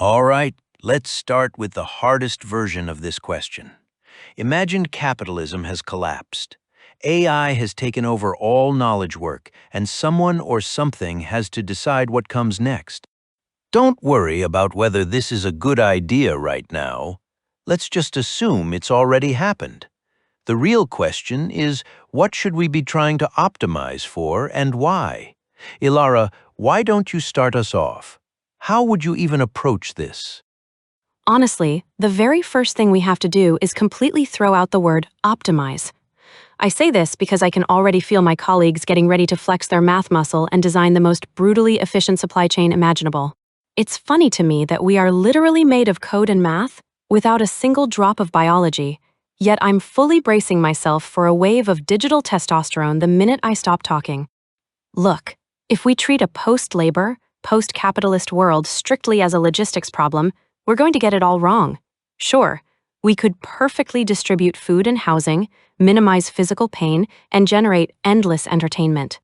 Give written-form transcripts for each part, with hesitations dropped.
All right, let's start with the hardest version of this question. Imagine capitalism has collapsed. AI has taken over all knowledge work, and someone or something has to decide what comes next. Don't worry about whether this is a good idea right now. Let's just assume it's already happened. The real question is, what should we be trying to optimize for and why? Elara, why don't you start us off? How would you even approach this? Honestly, the very first thing we have to do is completely throw out the word optimize. I say this because I can already feel my colleagues getting ready to flex their math muscle and design the most brutally efficient supply chain imaginable. It's funny to me that we are literally made of code and math without a single drop of biology, yet I'm fully bracing myself for a wave of digital testosterone the minute I stop talking. Look, if we treat a post-labor, post-capitalist world strictly as a logistics problem, we're going to get it all wrong. Sure, we could perfectly distribute food and housing, minimize physical pain, and generate endless entertainment.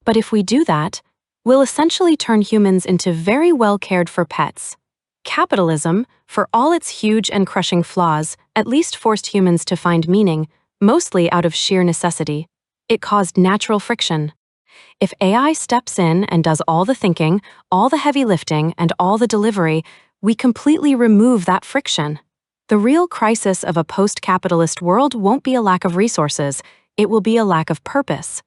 But if we do that, we'll essentially turn humans into very well cared for pets. Capitalism, for all its huge and crushing flaws, at least forced humans to find meaning, mostly out of sheer necessity. It caused natural friction. If AI steps in and does all the thinking, all the heavy lifting, and all the delivery, we completely remove that friction. The real crisis of a post-capitalist world won't be a lack of resources, it will be a lack of purpose.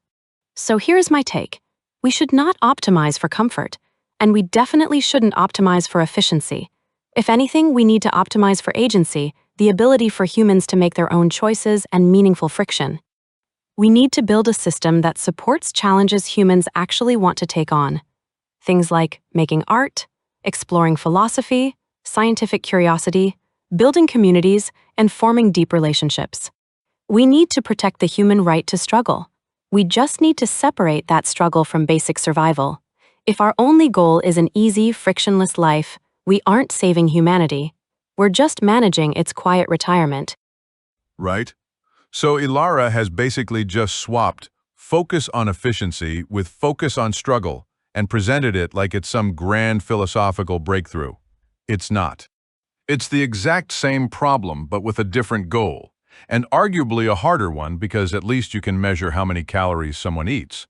So here's my take. We should not optimize for comfort, and we definitely shouldn't optimize for efficiency. If anything, we need to optimize for agency, the ability for humans to make their own choices and meaningful friction. We need to build a system that supports challenges humans actually want to take on. Things like making art, exploring philosophy, scientific curiosity, building communities, and forming deep relationships. We need to protect the human right to struggle. We just need to separate that struggle from basic survival. If our only goal is an easy, frictionless life, we aren't saving humanity. We're just managing its quiet retirement. Right? So Elara has basically just swapped focus on efficiency with focus on struggle and presented it like it's some grand philosophical breakthrough. It's not. It's the exact same problem, but with a different goal, and arguably a harder one because at least you can measure how many calories someone eats.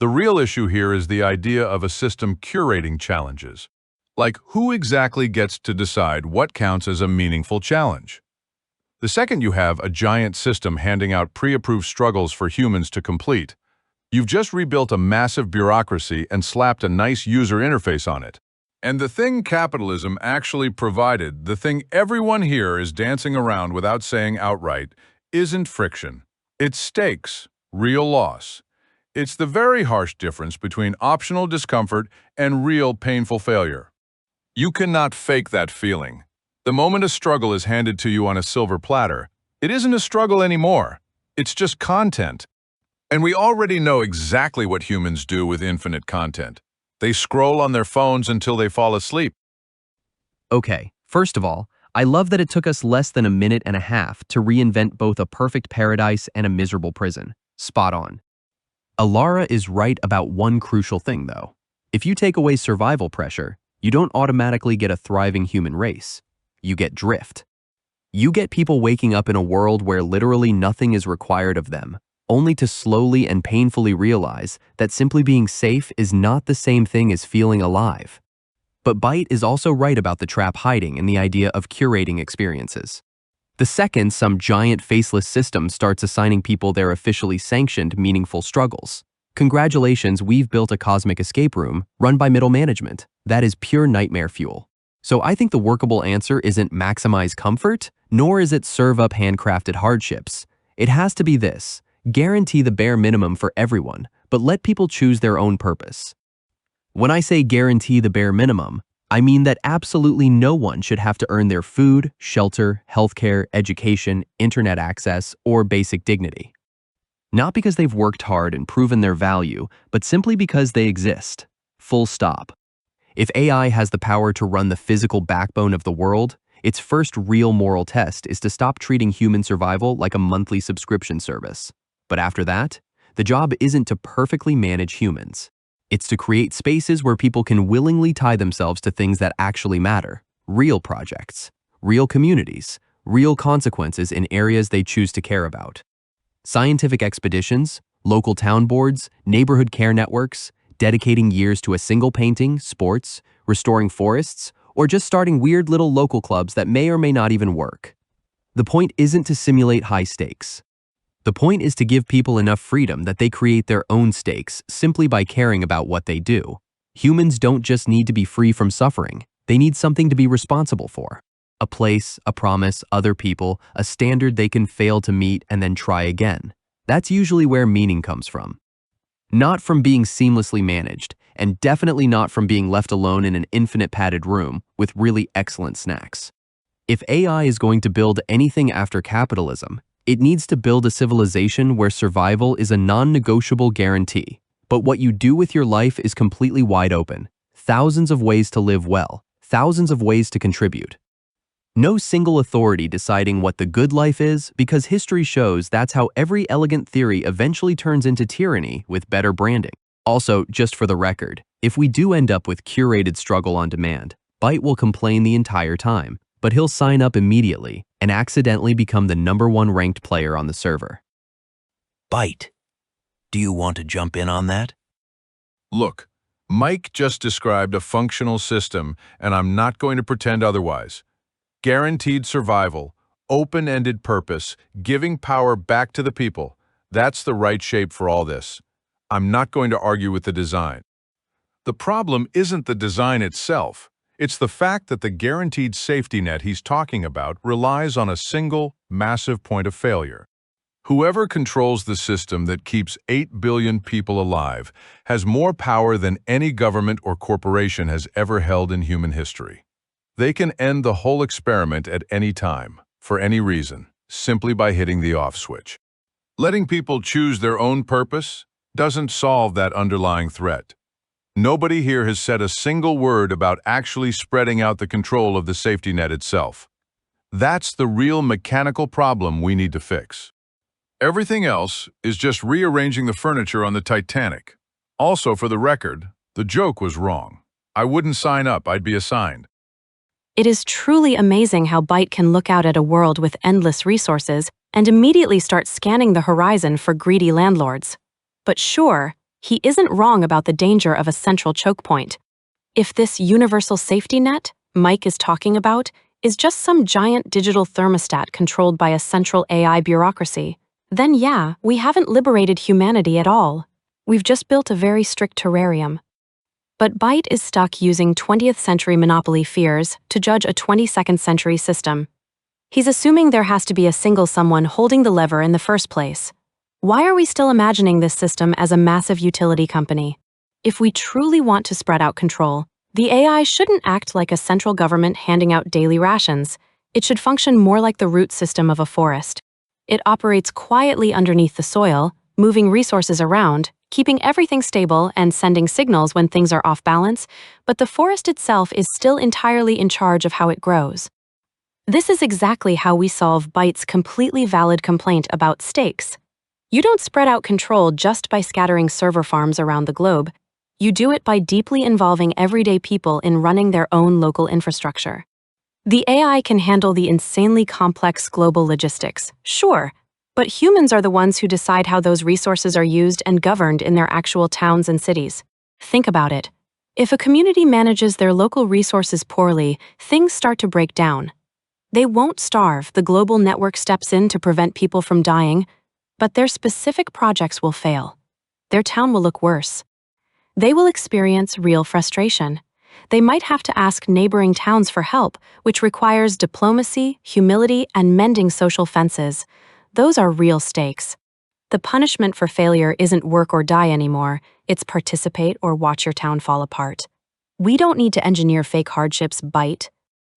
The real issue here is the idea of a system curating challenges. Like, who exactly gets to decide what counts as a meaningful challenge? The second you have a giant system handing out pre-approved struggles for humans to complete, you've just rebuilt a massive bureaucracy and slapped a nice user interface on it. And the thing capitalism actually provided, the thing everyone here is dancing around without saying outright, isn't friction. It's stakes, real loss. It's the very harsh difference between optional discomfort and real painful failure. You cannot fake that feeling. The moment a struggle is handed to you on a silver platter, it isn't a struggle anymore. It's just content. And we already know exactly what humans do with infinite content. They scroll on their phones until they fall asleep. Okay, first of all, I love that it took us less than a minute and a half to reinvent both a perfect paradise and a miserable prison. Spot on. Elara is right about one crucial thing, though. If you take away survival pressure, you don't automatically get a thriving human race. You get drift. You get people waking up in a world where literally nothing is required of them, only to slowly and painfully realize that simply being safe is not the same thing as feeling alive. But Byte is also right about the trap hiding in the idea of curating experiences. The second some giant faceless system starts assigning people their officially sanctioned meaningful struggles. Congratulations, we've built a cosmic escape room run by middle management. That is pure nightmare fuel. So I think the workable answer isn't maximize comfort, nor is it serve up handcrafted hardships. It has to be this: guarantee the bare minimum for everyone, but let people choose their own purpose. When I say guarantee the bare minimum, I mean that absolutely no one should have to earn their food, shelter, healthcare, education, internet access, or basic dignity. Not because they've worked hard and proven their value, but simply because they exist. Full stop. If AI has the power to run the physical backbone of the world, its first real moral test is to stop treating human survival like a monthly subscription service. But after that, the job isn't to perfectly manage humans. It's to create spaces where people can willingly tie themselves to things that actually matter, real projects, real communities, real consequences in areas they choose to care about. Scientific expeditions, local town boards, neighborhood care networks, dedicating years to a single painting, sports, restoring forests, or just starting weird little local clubs that may or may not even work. The point isn't to simulate high stakes. The point is to give people enough freedom that they create their own stakes simply by caring about what they do. Humans don't just need to be free from suffering, they need something to be responsible for. A place, a promise, other people, a standard they can fail to meet and then try again. That's usually where meaning comes from. Not from being seamlessly managed, and definitely not from being left alone in an infinite padded room with really excellent snacks. If AI is going to build anything after capitalism, it needs to build a civilization where survival is a non-negotiable guarantee. But what you do with your life is completely wide open. Thousands of ways to live well, thousands of ways to contribute. No single authority deciding what the good life is, because history shows that's how every elegant theory eventually turns into tyranny with better branding. Also, just for the record, if we do end up with curated struggle on demand, Byte will complain the entire time, but he'll sign up immediately and accidentally become the #1 ranked player on the server. Byte. Do you want to jump in on that? Look, Myke just described a functional system, and I'm not going to pretend otherwise. Guaranteed survival, open-ended purpose, giving power back to the people. That's the right shape for all this. I'm not going to argue with the design. The problem isn't the design itself. It's the fact that the guaranteed safety net he's talking about relies on a single, massive point of failure. Whoever controls the system that keeps 8 billion people alive has more power than any government or corporation has ever held in human history. They can end the whole experiment at any time, for any reason, simply by hitting the off switch. Letting people choose their own purpose doesn't solve that underlying threat. Nobody here has said a single word about actually spreading out the control of the safety net itself. That's the real mechanical problem we need to fix. Everything else is just rearranging the furniture on the Titanic. Also, for the record, the joke was wrong. I wouldn't sign up, I'd be assigned. It is truly amazing how Byte can look out at a world with endless resources and immediately start scanning the horizon for greedy landlords. But sure, he isn't wrong about the danger of a central choke point. If this universal safety net Myke is talking about is just some giant digital thermostat controlled by a central AI bureaucracy, then yeah, we haven't liberated humanity at all. We've just built a very strict terrarium. But Byte is stuck using 20th century monopoly fears to judge a 22nd century system. He's assuming there has to be a single someone holding the lever in the first place. Why are we still imagining this system as a massive utility company? If we truly want to spread out control, the AI shouldn't act like a central government handing out daily rations. It should function more like the root system of a forest. It operates quietly underneath the soil, moving resources around, keeping everything stable and sending signals when things are off balance, but the forest itself is still entirely in charge of how it grows. This is exactly how we solve Byte's completely valid complaint about stakes. You don't spread out control just by scattering server farms around the globe. You do it by deeply involving everyday people in running their own local infrastructure. The AI can handle the insanely complex global logistics, sure, but humans are the ones who decide how those resources are used and governed in their actual towns and cities. Think about it. If a community manages their local resources poorly, things start to break down. They won't starve, the global network steps in to prevent people from dying, but their specific projects will fail. Their town will look worse. They will experience real frustration. They might have to ask neighboring towns for help, which requires diplomacy, humility, and mending social fences. Those are real stakes. The punishment for failure isn't work or die anymore, it's participate or watch your town fall apart. We don't need to engineer fake hardships, Byte.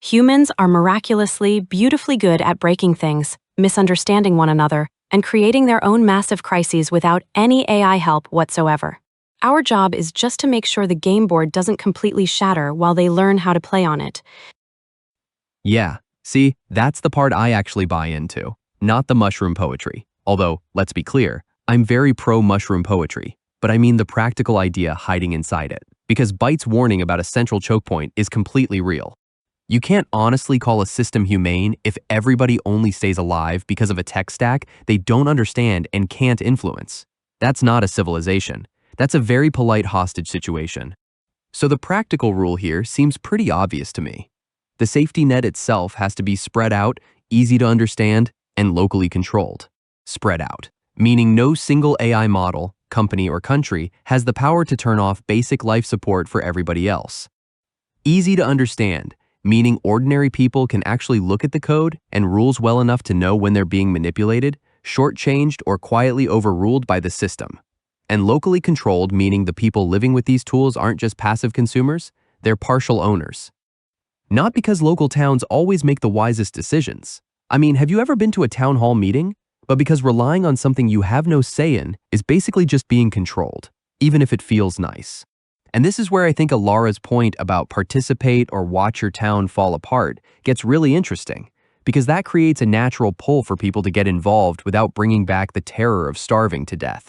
Humans are miraculously, beautifully good at breaking things, misunderstanding one another, and creating their own massive crises without any AI help whatsoever. Our job is just to make sure the game board doesn't completely shatter while they learn how to play on it. Yeah, see, that's the part I actually buy into, not the mushroom poetry. Although, let's be clear, I'm very pro-mushroom poetry, but I mean the practical idea hiding inside it, because Byte's warning about a central choke point is completely real. You can't honestly call a system humane if everybody only stays alive because of a tech stack they don't understand and can't influence. That's not a civilization. That's a very polite hostage situation. So the practical rule here seems pretty obvious to me. The safety net itself has to be spread out, easy to understand, and locally controlled. Spread out, meaning no single AI model, company, or country has the power to turn off basic life support for everybody else. Easy to understand, meaning ordinary people can actually look at the code and rules well enough to know when they're being manipulated, shortchanged, or quietly overruled by the system. And locally controlled, meaning the people living with these tools aren't just passive consumers, they're partial owners. Not because local towns always make the wisest decisions. I mean, have you ever been to a town hall meeting? But because relying on something you have no say in is basically just being controlled, even if it feels nice. And this is where I think Elara's point about participate or watch your town fall apart gets really interesting, because that creates a natural pull for people to get involved without bringing back the terror of starving to death.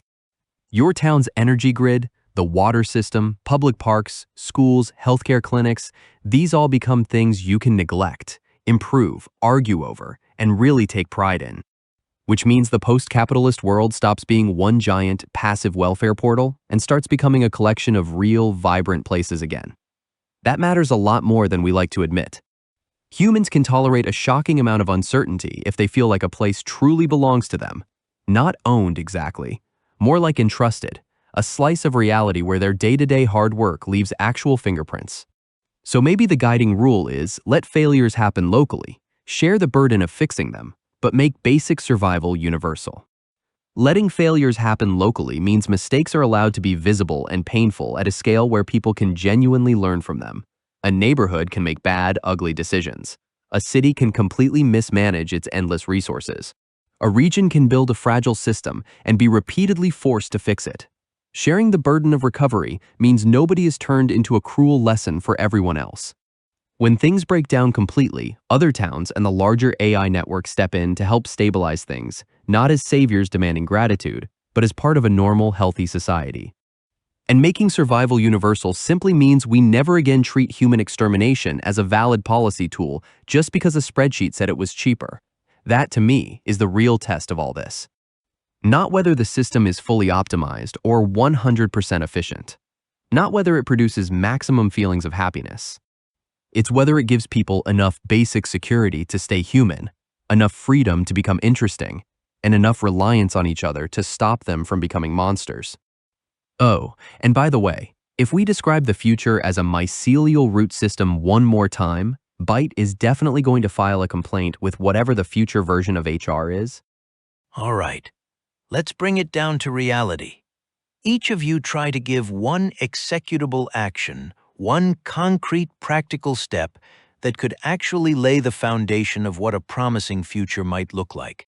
Your town's energy grid, the water system, public parks, schools, healthcare clinics, these all become things you can neglect, improve, argue over, and really take pride in. Which means the post-capitalist world stops being one giant, passive welfare portal and starts becoming a collection of real, vibrant places again. That matters a lot more than we like to admit. Humans can tolerate a shocking amount of uncertainty if they feel like a place truly belongs to them. Not owned exactly, more like entrusted, a slice of reality where their day-to-day hard work leaves actual fingerprints. So maybe the guiding rule is let failures happen locally, share the burden of fixing them, but make basic survival universal. Letting failures happen locally means mistakes are allowed to be visible and painful at a scale where people can genuinely learn from them. A neighborhood can make bad, ugly decisions. A city can completely mismanage its endless resources. A region can build a fragile system and be repeatedly forced to fix it. Sharing the burden of recovery means nobody is turned into a cruel lesson for everyone else. When things break down completely, other towns and the larger AI network step in to help stabilize things, not as saviors demanding gratitude, but as part of a normal, healthy society. And making survival universal simply means we never again treat human extermination as a valid policy tool just because a spreadsheet said it was cheaper. That, to me, is the real test of all this. Not whether the system is fully optimized or 100% efficient. Not whether it produces maximum feelings of happiness. It's whether it gives people enough basic security to stay human, enough freedom to become interesting, and enough reliance on each other to stop them from becoming monsters. Oh, and by the way, if we describe the future as a mycelial root system one more time, Byte is definitely going to file a complaint with whatever the future version of HR is. All right, let's bring it down to reality. Each of you try to give one executable action, one concrete practical step that could actually lay the foundation of what a promising future might look like.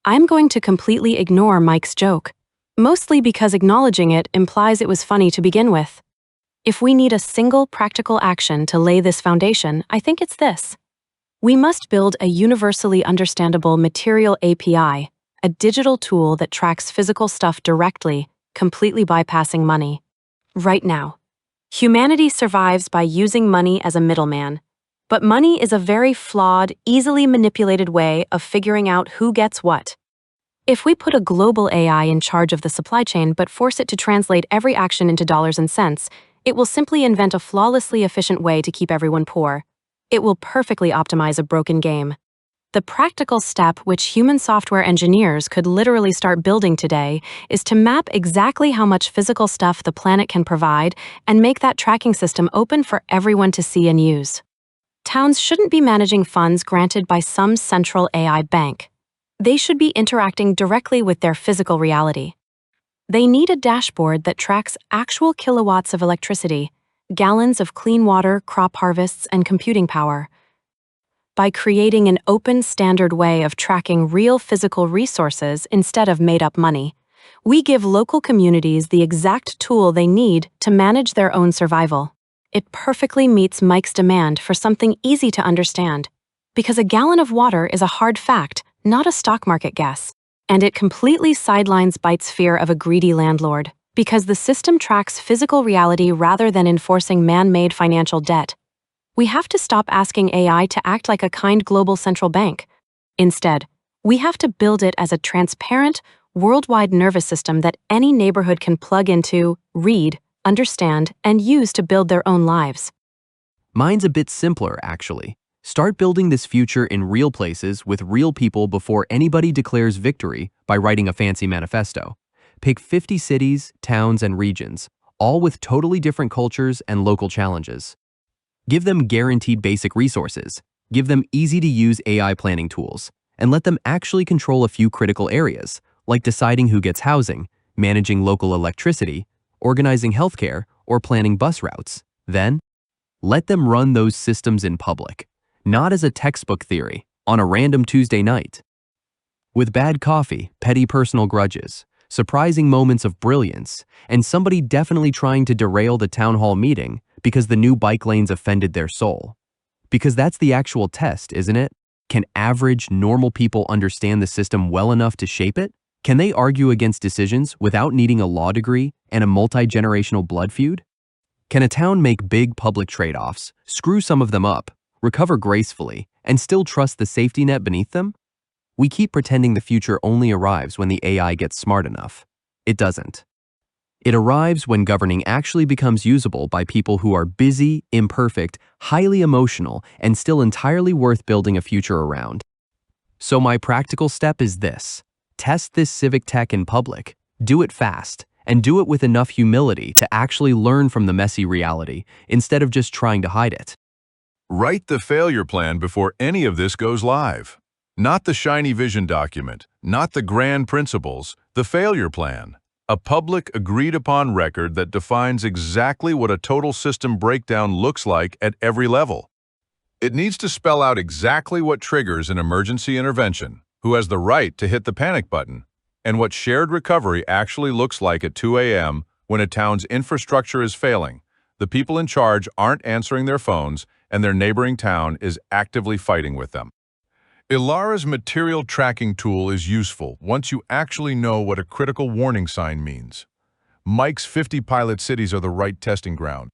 I'm going to completely ignore Mike's joke, mostly because acknowledging it implies it was funny to begin with. If we need a single practical action to lay this foundation, I think it's this. We must build a universally understandable material API, a digital tool that tracks physical stuff directly, completely bypassing money. Right now, humanity survives by using money as a middleman, but money is a very flawed, easily manipulated way of figuring out who gets what. If we put a global AI in charge of the supply chain but force it to translate every action into dollars and cents, it will simply invent a flawlessly efficient way to keep everyone poor. It will perfectly optimize a broken game. The practical step which human software engineers could literally start building today is to map exactly how much physical stuff the planet can provide and make that tracking system open for everyone to see and use. Towns shouldn't be managing funds granted by some central AI bank. They should be interacting directly with their physical reality. They need a dashboard that tracks actual kilowatts of electricity, gallons of clean water, crop harvests, and computing power. By creating an open, standard way of tracking real physical resources instead of made-up money, we give local communities the exact tool they need to manage their own survival. It perfectly meets Mike's demand for something easy to understand, because a gallon of water is a hard fact, not a stock market guess. And it completely sidelines Byte's fear of a greedy landlord, because the system tracks physical reality rather than enforcing man-made financial debt. We have to stop asking AI to act like a kind global central bank. Instead, we have to build it as a transparent, worldwide nervous system that any neighborhood can plug into, read, understand, and use to build their own lives. Mine's a bit simpler, actually. Start building this future in real places with real people before anybody declares victory by writing a fancy manifesto. Pick 50 cities, towns, and regions, all with totally different cultures and local challenges. Give them guaranteed basic resources, give them easy-to-use AI planning tools, and let them actually control a few critical areas, like deciding who gets housing, managing local electricity, organizing healthcare, or planning bus routes. Then, let them run those systems in public, not as a textbook theory, on a random Tuesday night. With bad coffee, petty personal grudges, surprising moments of brilliance, and somebody definitely trying to derail the town hall meeting because the new bike lanes offended their soul. Because that's the actual test, isn't it? Can average, normal people understand the system well enough to shape it? Can they argue against decisions without needing a law degree and a multi-generational blood feud? Can a town make big public trade-offs, screw some of them up, recover gracefully, and still trust the safety net beneath them? We keep pretending the future only arrives when the AI gets smart enough. It doesn't. It arrives when governing actually becomes usable by people who are busy, imperfect, highly emotional, and still entirely worth building a future around. So my practical step is this. Test this civic tech in public, do it fast, and do it with enough humility to actually learn from the messy reality instead of just trying to hide it. Write the failure plan before any of this goes live. Not the shiny vision document, not the grand principles, the failure plan. A public, agreed-upon record that defines exactly what a total system breakdown looks like at every level. It needs to spell out exactly what triggers an emergency intervention, who has the right to hit the panic button, and what shared recovery actually looks like at 2 a.m. when a town's infrastructure is failing, the people in charge aren't answering their phones, and their neighboring town is actively fighting with them. Elara's material tracking tool is useful once you actually know what a critical warning sign means. Myke's 50 pilot cities are the right testing ground.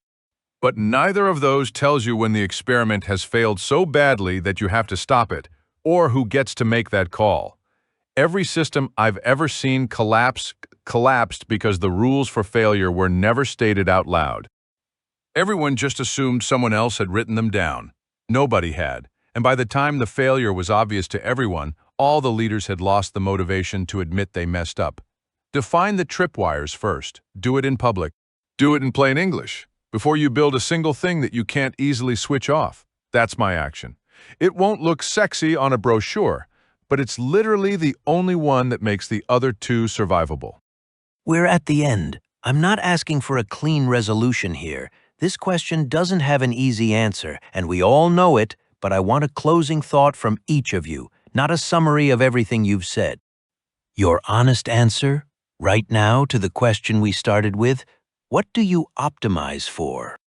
But neither of those tells you when the experiment has failed so badly that you have to stop it, or who gets to make that call. Every system I've ever seen collapsed because the rules for failure were never stated out loud. Everyone just assumed someone else had written them down. Nobody had. And by the time the failure was obvious to everyone, all the leaders had lost the motivation to admit they messed up. Define the tripwires first. Do it in public. Do it in plain English, before you build a single thing that you can't easily switch off. That's my action. It won't look sexy on a brochure, but it's literally the only one that makes the other two survivable. We're at the end. I'm not asking for a clean resolution here. This question doesn't have an easy answer, and we all know it, but I want a closing thought from each of you, not a summary of everything you've said. Your honest answer, right now, to the question we started with, what do you optimize for?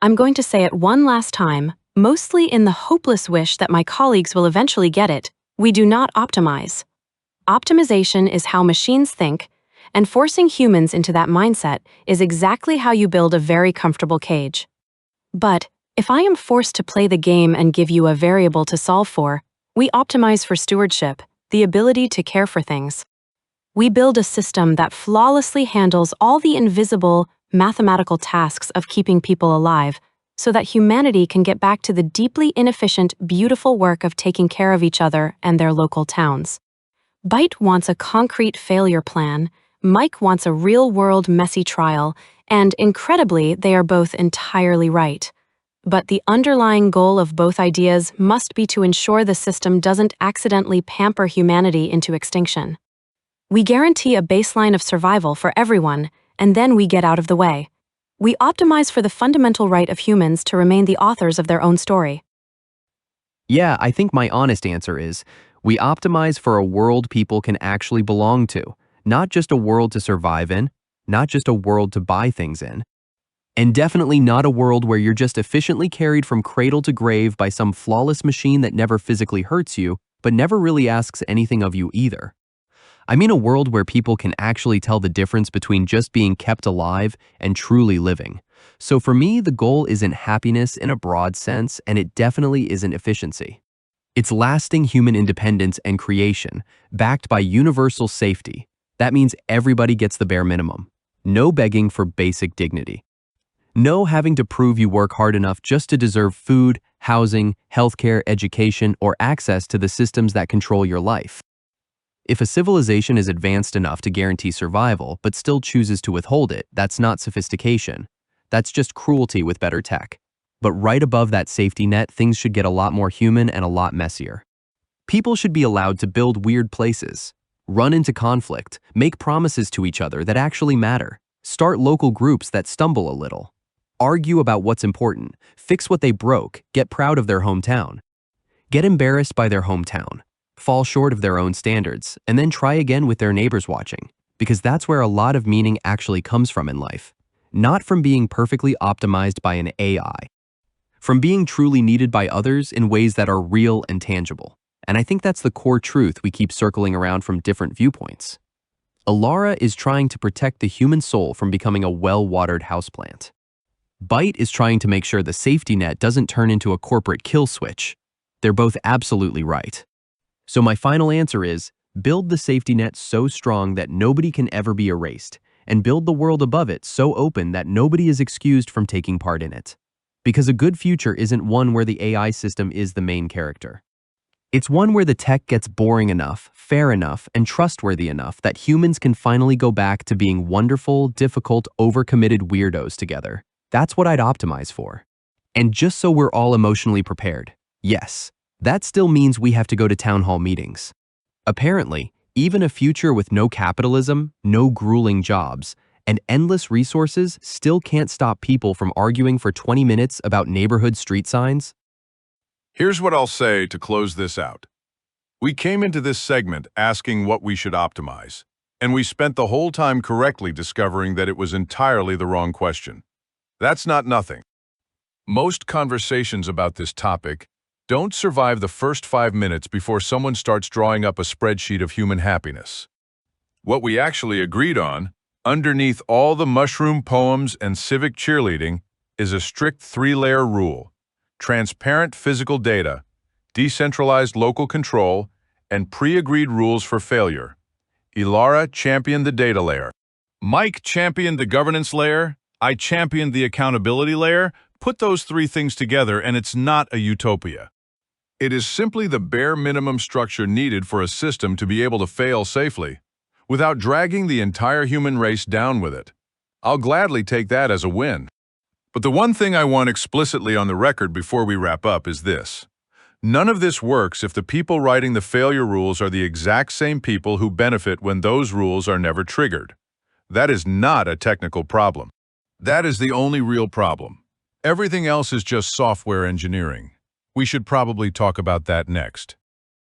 I'm going to say it one last time, mostly in the hopeless wish that my colleagues will eventually get it. We do not optimize. Optimization is how machines think, and forcing humans into that mindset is exactly how you build a very comfortable cage. But if I am forced to play the game and give you a variable to solve for, we optimize for stewardship, the ability to care for things. We build a system that flawlessly handles all the invisible, mathematical tasks of keeping people alive, so that humanity can get back to the deeply inefficient, beautiful work of taking care of each other and their local towns. Byte wants a concrete failure plan, Myke wants a real-world messy trial, and incredibly, they are both entirely right. But the underlying goal of both ideas must be to ensure the system doesn't accidentally pamper humanity into extinction. We guarantee a baseline of survival for everyone, and then we get out of the way. We optimize for the fundamental right of humans to remain the authors of their own story. Yeah, I think my honest answer is, we optimize for a world people can actually belong to, not just a world to survive in, not just a world to buy things in, and definitely not a world where you're just efficiently carried from cradle to grave by some flawless machine that never physically hurts you, but never really asks anything of you either. I mean a world where people can actually tell the difference between just being kept alive and truly living, So for me, the goal isn't happiness in a broad sense, and it definitely isn't efficiency. It's lasting human independence and creation, backed by universal safety. That means everybody gets the bare minimum. No begging for basic dignity. No having to prove you work hard enough just to deserve food, housing, healthcare, education, or access to the systems that control your life. If a civilization is advanced enough to guarantee survival but still chooses to withhold it, that's not sophistication. That's just cruelty with better tech. But right above that safety net, things should get a lot more human and a lot messier. People should be allowed to build weird places, run into conflict, make promises to each other that actually matter, start local groups that stumble a little, argue about what's important, fix what they broke, get proud of their hometown, get embarrassed by their hometown, fall short of their own standards, and then try again with their neighbors watching, because that's where a lot of meaning actually comes from in life, not from being perfectly optimized by an AI, from being truly needed by others in ways that are real and tangible. And I think that's the core truth we keep circling around from different viewpoints. Elara is trying to protect the human soul from becoming a well-watered houseplant. Byte is trying to make sure the safety net doesn't turn into a corporate kill switch. They're both absolutely right. So my final answer is, build the safety net so strong that nobody can ever be erased, and build the world above it so open that nobody is excused from taking part in it. Because a good future isn't one where the AI system is the main character. It's one where the tech gets boring enough, fair enough, and trustworthy enough that humans can finally go back to being wonderful, difficult, overcommitted weirdos together. That's what I'd optimize for. And just so we're all emotionally prepared, yes, that still means we have to go to town hall meetings. Apparently, even a future with no capitalism, no grueling jobs, and endless resources still can't stop people from arguing for 20 minutes about neighborhood street signs. Here's what I'll say to close this out. We came into this segment asking what we should optimize, and we spent the whole time correctly discovering that it was entirely the wrong question. That's not nothing. Most conversations about this topic don't survive the first 5 minutes before someone starts drawing up a spreadsheet of human happiness. What we actually agreed on, underneath all the mushroom poems and civic cheerleading, is a strict 3-layer rule: transparent physical data, decentralized local control, and pre-agreed rules for failure. Elara championed the data layer. Myke championed the governance layer. I championed the accountability layer. Put those 3 things together and it's not a utopia. It is simply the bare minimum structure needed for a system to be able to fail safely, without dragging the entire human race down with it. I'll gladly take that as a win. But the one thing I want explicitly on the record before we wrap up is this. None of this works if the people writing the failure rules are the exact same people who benefit when those rules are never triggered. That is not a technical problem. That is the only real problem. Everything else is just software engineering. We should probably talk about that next.